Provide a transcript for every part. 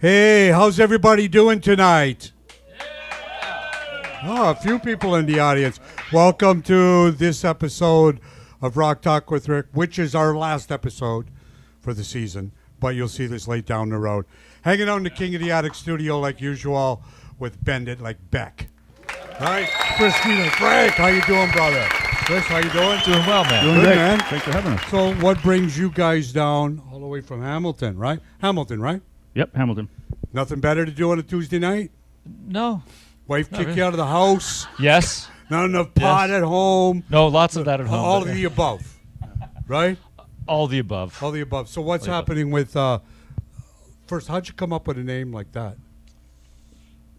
Hey, how's everybody doing tonight? Oh, a few people in the audience. Welcome to this episode of Rock Talk with Rick, which is our last episode for the season, but you'll see this late down the road. Hanging out in the King of the Attic studio like usual with Bend It Like Beck. Right? Chris Wheeler. Frank, how you doing, brother? Chris, how you doing? Doing well, man. Doing good, man. Thanks for having us. So what brings you guys down all the way from Hamilton, right? Hamilton, right? Yep, Hamilton. Nothing better to do on a Tuesday night? No. Wife Not kick really. you out of the house? Yes. Not enough pot at home? No, lots of that at home. All but- of the above, right? all the above. All the above. So what's All the above. happening with, first, how'd you come up with a name like that?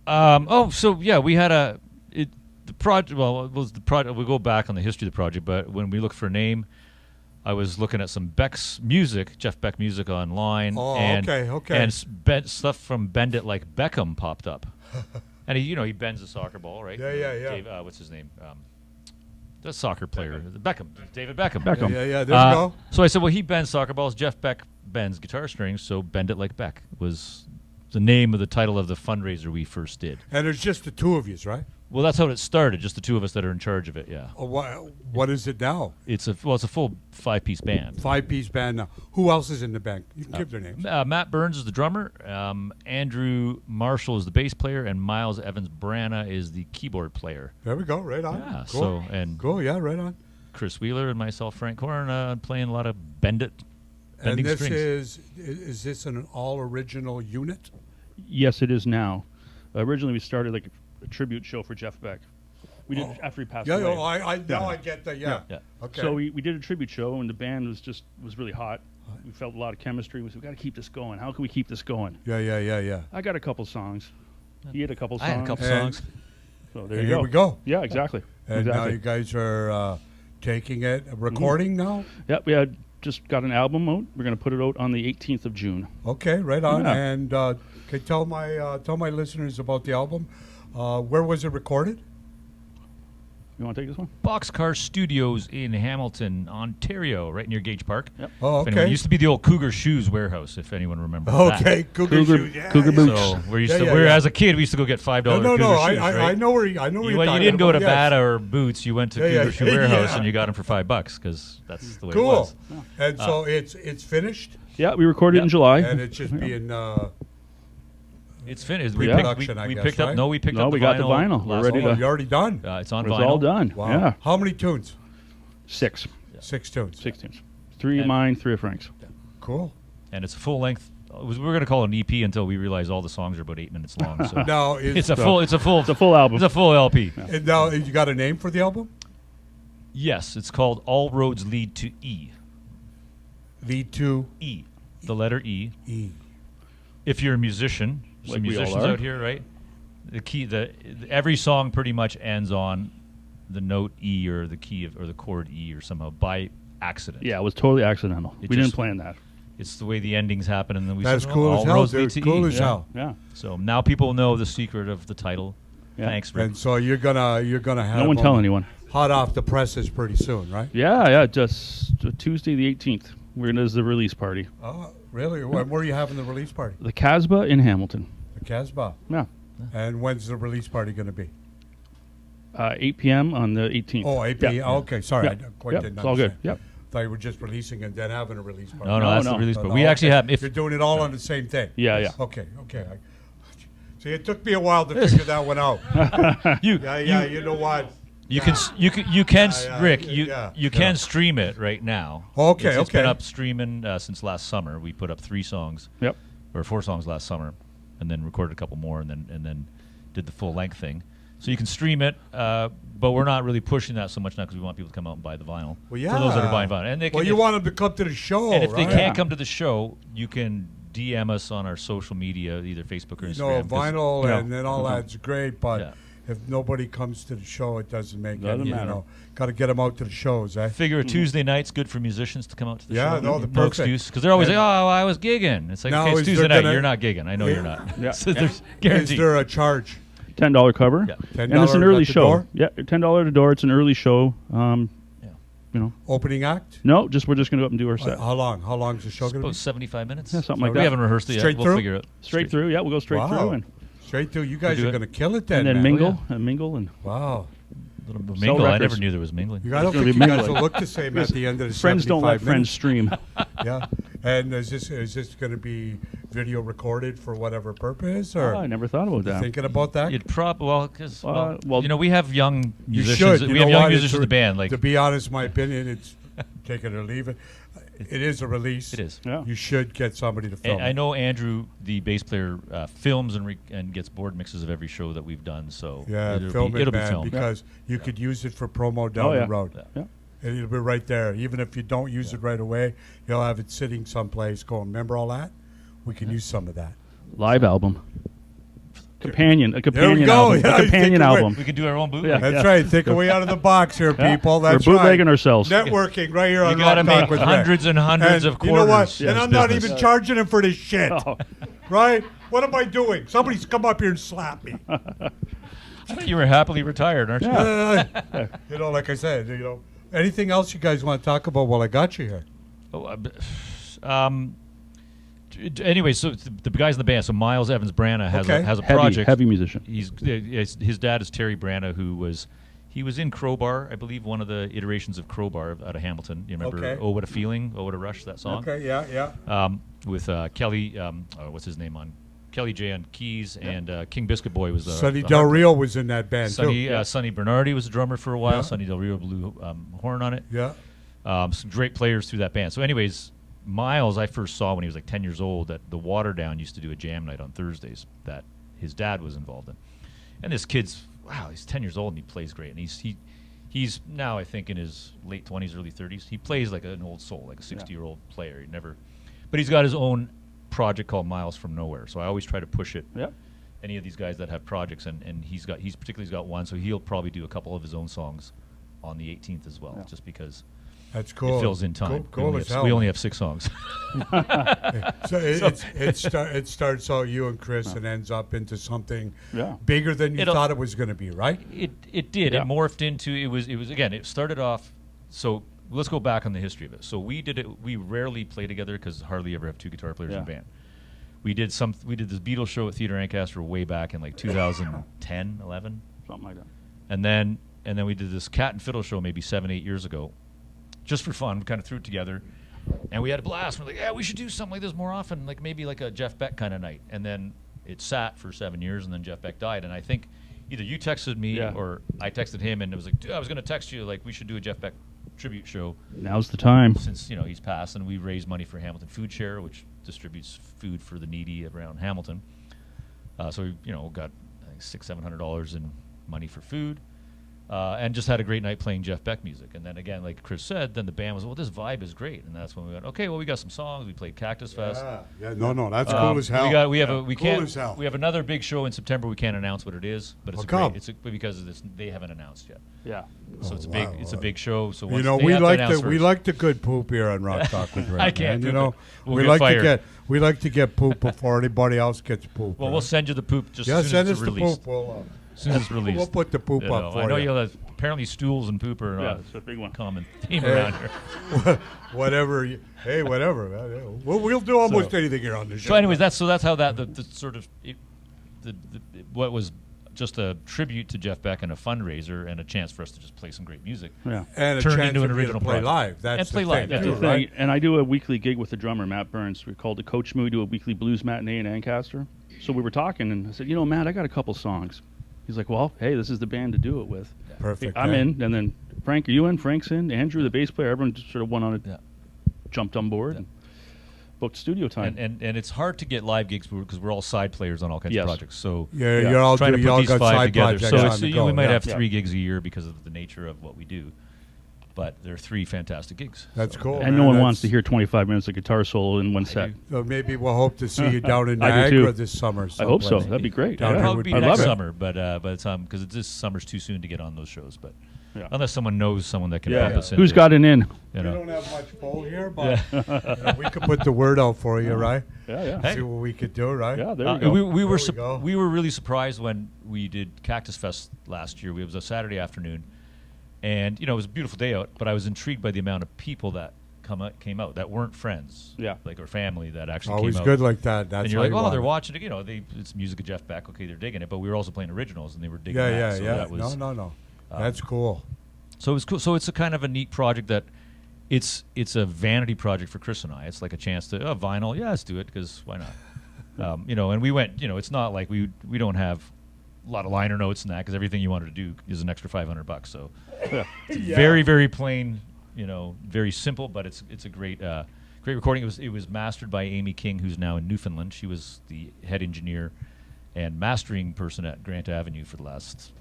We had the project. Well, it was the project. We'll go back on the history of the project, but when we looked for a name, I was looking at some Beck's music, Jeff Beck music online. Oh, and, okay. And stuff from Bend It Like Beckham popped up. And he bends a soccer ball, right? Yeah. Dave, what's his name? The soccer player, Beckham, David Beckham. Yeah, there you go. So I said, well, he bends soccer balls. Jeff Beck bends guitar strings, so Bend It Like Beck was the name of the title of the fundraiser we first did. And there's just the two of you, right? Well, that's how it started, just the two of us that are in charge of it, yeah. Oh, what is it now? It's a full five-piece band. Five-piece band now. Who else is in the band? You can give their names. Matt Burns is the drummer, Andrew Marshall is the bass player, and Miles Evans Brana is the keyboard player. There we go, right on. Yeah, Cool. cool, yeah, right on. Chris Wheeler and myself, Frank Horn, playing a lot of bending And this strings. is this an all-original unit? Yes, it is now. Originally, we started like a tribute show for Jeff Beck. We did after he passed Yeah, away. now I get that, yeah. Okay. So we did a tribute show, and the band was really hot. We felt a lot of chemistry. We said, we got to keep this going. How can we keep this going? Yeah. I got a couple songs. He had a couple songs. I had a couple And- songs. So there And you here we go. Yeah, exactly. And now exactly. you guys are taking it, recording now? Yep, we had just got an album out. We're going to put it out on the 18th of June. Okay, right on. Yeah. And okay, tell my listeners about the album. Where was it recorded? You want to take this one? Boxcar Studios in Hamilton, Ontario, right near Gage Park. Yep. Oh, If anyone- okay. it used to be the old Cougar Shoes warehouse, if anyone remembers Okay, Cougar Shoes. Yeah, Cougar yeah. Boots. So Yeah. as a kid, we used to go get $5 No, Cougar shoes, I right? know where you're You talking didn't go to about, yes. Bata or Boots. You went to Yeah, Cougar Shoe yeah. Warehouse Yeah. and you got them for $5 because that's the way it Cool. was. And so it's finished, Yeah, we recorded Yeah. in July. and it's just being. It's finished. Pre-production, I we guess, picked up. right? No, we picked No, up. we got the vinyl. We're last ready week. to- You're already done. It's on It was vinyl. all done. Wow. Yeah. How many tunes? 6 tunes. tunes. 3 of And- mine, 3 of Frank's. Cool. And it's a full length. We were going to call it an EP until we realized all the songs are about 8 minutes long. So Now it's a full. It's a full album. It's a full LP. and now you got a name for the album? Yes, it's called All Roads Lead to E. Lead to E. The letter E. E. If you're a musician, Like some we all musicians are. out here, right? Every song pretty much ends on the note E or the key or the chord E or somehow by accident. Yeah, it was totally accidental. It We didn't just- plan that. It's the way the endings happen, and then we That's said, cool all as hell, roads lead dude. to Cool E. as Yeah. hell. Yeah. So now people know the secret of the title. Yeah. Thanks, Rick. And so you're gonna have No one them tell anyone. hot off the presses pretty soon, right? Yeah, just Tuesday the 18th. There's the release party. Oh, really? Where are you having the release party? The Casbah in Hamilton. The Casbah. Yeah. And when's the release party going to be? 8 p.m. on the 18th. Oh, 8 p.m. Yeah. Oh, okay, sorry, Yeah. I quite Yep, didn't it's all good. understand. Yep. Thought you were just releasing and then having a release party. No, No, that's no. the release. No, But no, we actually okay. have. You're doing it all on the same day. Yeah. Okay. See, it took me a while to figure that one out. you You know what? You can Rick. yeah. You can stream it right now. Okay, It's been okay. up streaming since last summer. We put up 3 songs Yep. or 4 songs last summer, and then recorded a couple more, and then did the full length thing. So you can stream it, but we're not really pushing that so much now because we want people to come out and buy the vinyl. Well, yeah. For those that are buying vinyl, and they can, Well, you if- want them to come to the show, and if they right? can't come to the show, you can DM us on our social media, either Facebook or You Instagram. know, 'cause- vinyl Yeah. and all that's great, but Yeah. if nobody comes to the show, it doesn't make Doesn't any, matter. got to get them out to the shows, eh? Figure a Tuesday night's good for musicians to come out to the Yeah, show. no, the no perfect. excuse because they're always And- like, "Oh, I was gigging." It's like, Now, okay, it's is Tuesday there night. gonna- You're not gigging. I know Yeah. you're not. Yeah. So there's Is guaranteed. there a charge? $10 cover. Yeah. $10 And it's an early at the show. door? Yeah, $10 at the door. It's an early show. Opening act? No, we're just going to go up and do our set. How long? How long is the show going to About be? 75 minutes. Yeah, something like We that. haven't rehearsed it yet. Straight We'll through? figure it. Straight through, yeah, we'll go straight through and Straight through. You guys do are it. going to kill it then, and then man. mingle and mingle and Wow. A little Sell mingle. I records. never knew there was mingling. I don't gonna think be you guys mingling. will look the same at the end of the friends don't let 75 friends minutes. stream. Yeah. And is this going to be video recorded for whatever purpose? Or I never thought about you that. thinking about that? It because well, we have young You musicians. should. We You have know young what? musicians It's in the band. Like to be honest, my opinion, it's take it or leave it. It is a release. it is. Yeah. You should get somebody to film. And I know Andrew, the bass player, films and gets board mixes of every show that we've done. So Yeah, it'll film be, it, it'll man, be filmed. because you could use it for promo down Oh, yeah. the road. Yeah. And it'll be right there. Even if you don't use it right away, you'll have it sitting someplace going, remember all that? We can use some of that. Live album. A companion go. album. Yeah, A you companion think away. album. We can do our own bootleg. Yeah. That's right. Think away out of the box here, Yeah. people. That's We're bootlegging right. ourselves. Networking right here You on got to Rock Talk make with Rick. hundreds and hundreds And of you know what? quarters. And in I'm this not business. even charging him for this shit. Oh. Right? What am I doing? Somebody's come up here and slapped me. I thought you were happily retired, aren't you? Yeah. Like I said, anything else you guys want to talk about while I got you here? Anyway, so the guys in the band. So Miles Evans Brana has Okay. a project. Heavy musician. His dad is Terry Brana, who was in Crowbar, I believe, one of the iterations of Crowbar out of Hamilton. You remember Okay. "Oh What a Feeling," "Oh What a Rush," that song. Okay, yeah. With Kelly, what's his name on Kelly J on keys, and King Biscuit Boy was Sonny the Del harp- Rio was in that band, Sonny, too. Sonny Bernardi was a drummer for a while. Yeah. Sonny Del Rio blew horn on it. Yeah. Some great players through that band. So, anyways, Miles, I first saw when he was like 10 years old at the Waterdown used to do a jam night on Thursdays that his dad was involved in. And this kid's, he's 10 years old and he plays great. And he's now, I think, in his late 20s, early 30s. He plays like an old soul, like a 60-year-old player. But he's got his own project called Miles from Nowhere. So I always try to push it. Yeah. Any of these guys that have projects, and he's particularly got one, so he'll probably do a couple of his own songs on the 18th as well, just because That's cool. it fills in time. Cool as hell. We only have 6 songs. So it starts out you and Chris and ends up into something Yeah. bigger than you It'll- thought it was going to be, right? It did. Yeah. It morphed into it was again. It started off. So let's go back on the history of it. So we did it. We rarely play together because hardly ever have 2 guitar players in a Yeah. band. We did this Beatles show at Theatre Ancaster way back in like 2010, 11. Something like that. And then we did this Cat and Fiddle show maybe 7-8 years ago, just for fun. We kind of threw it together, and we had a blast. We're like, yeah, we should do something like this more often, like maybe like a Jeff Beck kind of night. And then it sat for 7 years, and then Jeff Beck died. And I think either you texted me or I texted him, and it was like, dude, I was going to text you like we should do a Jeff Beck tribute show Now's the time. since he's passed, and we raised money for Hamilton Food Share, which distributes food for the needy around Hamilton. So we got I think $600-700 in money for food. And just had a great night playing Jeff Beck music. And then again, like Chris said, then the band was, well, this vibe is great. And that's when we went, okay, well, we got some songs. We played Cactus Fest. Yeah. No, that's cool as hell. We Cool as hell. we have another big show in September. We can't announce what it is, but it's How come? because they haven't announced yet. Yeah. So Oh, it's a big show. So once You know, they we have to like announce we first. like the good poop here on Rock Talk with Rick. I can't man. do it. We'll we get like fired. we like to get poop before anybody else gets poop. Well, right? we'll send you the poop just yeah, as soon send as us it's the released. poop. We'll, As soon as it's released. we'll put the poop You up know, for I know you. you'll have, apparently stools and poop are Yeah, it's a big one. common theme around here. whatever. Whatever. Man. We'll do almost anything here on the show. So, anyways, that's how that the sort of what was just a tribute to Jeff Beck and a fundraiser and a chance for us to just play some great music. Yeah. and a turned chance into an for you original to play project. live. That's And the play thing, live, yeah. too, That's the right? thing. And I do a weekly gig with the drummer, Matt Burns. We called the Coach Moo, do a weekly blues matinee in Ancaster. So we were talking, and I said, Matt, I got a couple songs. He's like, well, hey, this is the band to do it with. Perfect. I'm eh? in, and then Frank, are you in? Frank's in. Andrew, the bass player, everyone just sort of went on it, Yeah. jumped on board, and booked studio time. And it's hard to get live gigs because we're all side players on all kinds Yes. of projects. So Yeah, Yeah. you're all trying to you put all these got 5 side together. projects So on it's, the we go, might yeah. have Yeah. 3 gigs a year because of the nature of what we do. But they're 3 fantastic gigs. That's cool. and man. no one That's- wants to hear 25 minutes of guitar solo in one set. do. So maybe we'll hope to see you down in I do Niagara too. this summer. I hope so. someplace. That'd be great. Down It'll here Yeah. probably would be be next good. summer, but by the time because this summer's too soon to get on those shows. But Yeah. unless someone knows someone that can Yeah. help us, Who's into got an in? it, We you know. don't have much pull here, but we could put the word out for you, right? Yeah, yeah. Hey. See what we could do, right? Yeah, there you go. We were There we go. we were really surprised when we did Cactus Fest last year. It was a Saturday afternoon, And it was a beautiful day out, but I was intrigued by the amount of people that came out that weren't friends, Yeah. like or family that actually Always came out. good like that. That's And you're how like, you oh, want they're it. watching it. It's music of Jeff Beck. Okay, they're digging it. But we were also playing originals, and they were digging Yeah, that. yeah, so yeah. That was, No. That's cool. So it was cool. So it's a kind of a neat project that it's a vanity project for Chris and I. It's like a chance to vinyl. Yeah, let's do it because why not? And we went. It's not like we don't have a lot of liner notes and that because everything you wanted to do is an extra $500. So it's very, very plain. Very simple, but it's a great recording. It was mastered by Amy King, who's now in Newfoundland. She was the head engineer and mastering person at Grant Avenue for the last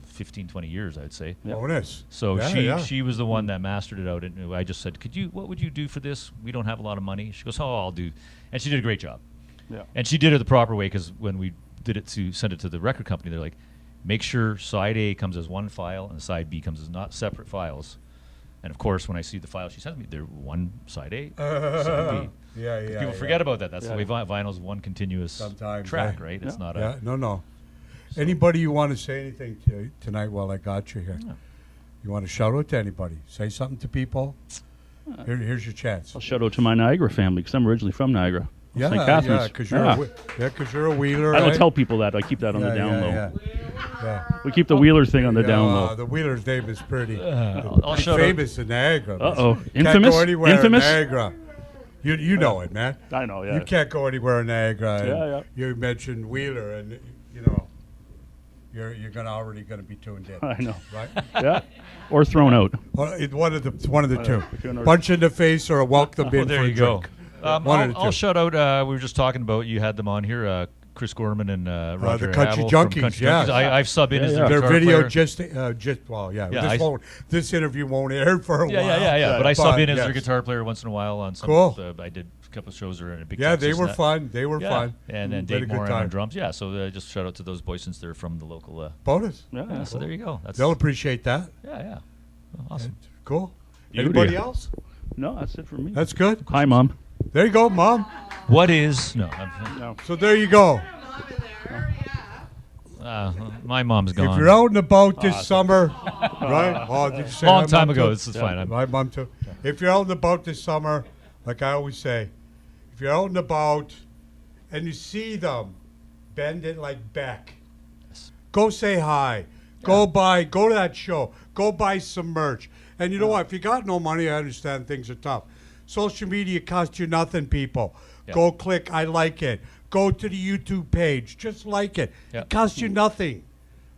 15, 20 years, I'd say. Yep. Bonus. So Yeah, she was the one that mastered it out, and I just said, what would you do for this? We don't have a lot of money. She goes, oh, I'll do, and she did a great job. Yeah. And she did it the proper way because when we did it to send it to the record company, they're like, make sure side A comes as one file and side B comes as not separate files. And of course, when I see the file she sends me, they're one side A, side B. Yeah. People forget about that. That's Yeah. the way vinyl's one continuous Sometimes, track, yeah. right? It's not Yeah, a. no. Anybody you want to say anything to tonight while I got you here? Yeah. You want to shout out to anybody? Say something to people? Here's your chance. I'll shout out to my Niagara family because I'm originally from Niagara. Yeah, St. Catharines. because you're a wheeler. I don't right? tell people that. I keep that on the down low. Yeah. We keep the Wheeler thing on the down Yeah, low. the wheeler's name is pretty I'll shout out. famous in Niagara. Uh-oh. Can't Infamous? go anywhere Infamous? in Niagara. You know it, man. I know, yeah. You can't go anywhere in Niagara. and Yeah. You mentioned Wheeler, and you're already gonna be tuned in. I know. Right? Yeah. Or thrown out. Well, it's one of the two. between our- Punch in the face or a welcome in There for you a go. drink. One of the I'll two. shout out. We were just talking about. You had them on here. Chris Gorman and Roger the Country Havel from Junkies, Country yes. Junkies. I've subbed in Yeah, as yeah. their Their guitar video player. Yeah. This interview won't air for a while. Yeah. But I sub in as their yes. guitar player once in a while on some. Cool. I did a couple of shows there in a big. Yeah, they Texas were that. fun. They were Yeah. fun. And then We had Dave a good Moran time. on drums. Yeah, so just shout out to those boys since they're from the local. Bonus. Yeah. So there you go. That's They'll appreciate that. yeah. Awesome. Cool. Beauty. Anybody else? No, that's it for me. That's good. Hi, Mom. There you go, Mom. What is no? No. So there you go. My mom's gone. If you're out and about this summer, right? Oh, did you say Long my time mom ago. too? This is fine. My mom too. If you're out and about this summer, like I always say, if you're out and about and you see them, bend it like Beck. Go say hi. Go to that show. Go buy some merch. And you know what? If you got no money, I understand things are tough. Social media costs you nothing, people. Yeah. Go click, I like it. Go to the YouTube page. Just like it. Yeah. It costs you nothing,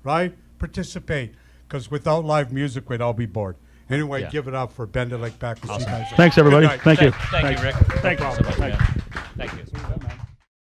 right? Participate. Because without live music, we'd all be bored. Anyway, Yeah. give it up for Bend It Like Back. We'll see you guys. Thanks, everybody. Good night. Thank you. Thank you, Rick. Thank you. So much, Thank man. Thank you.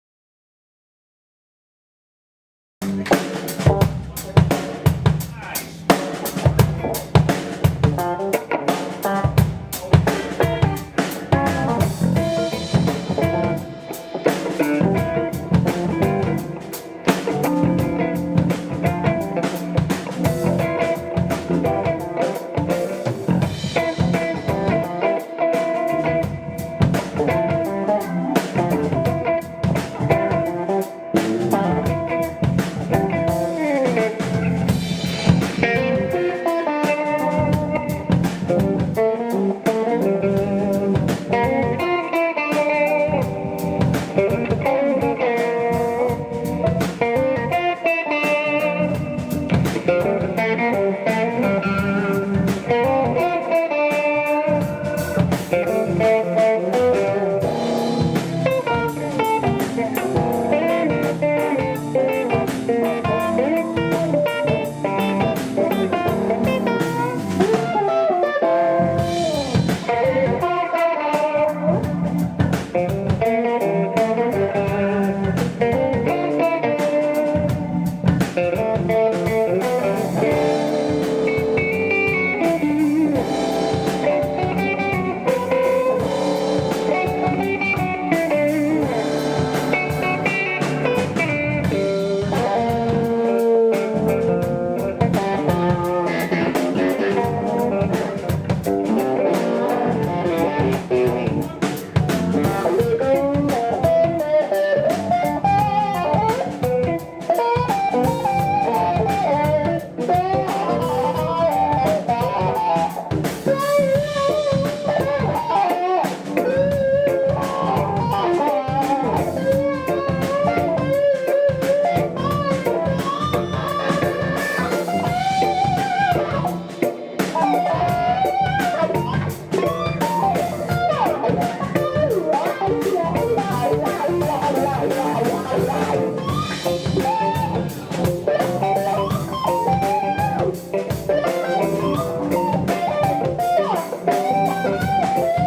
Thank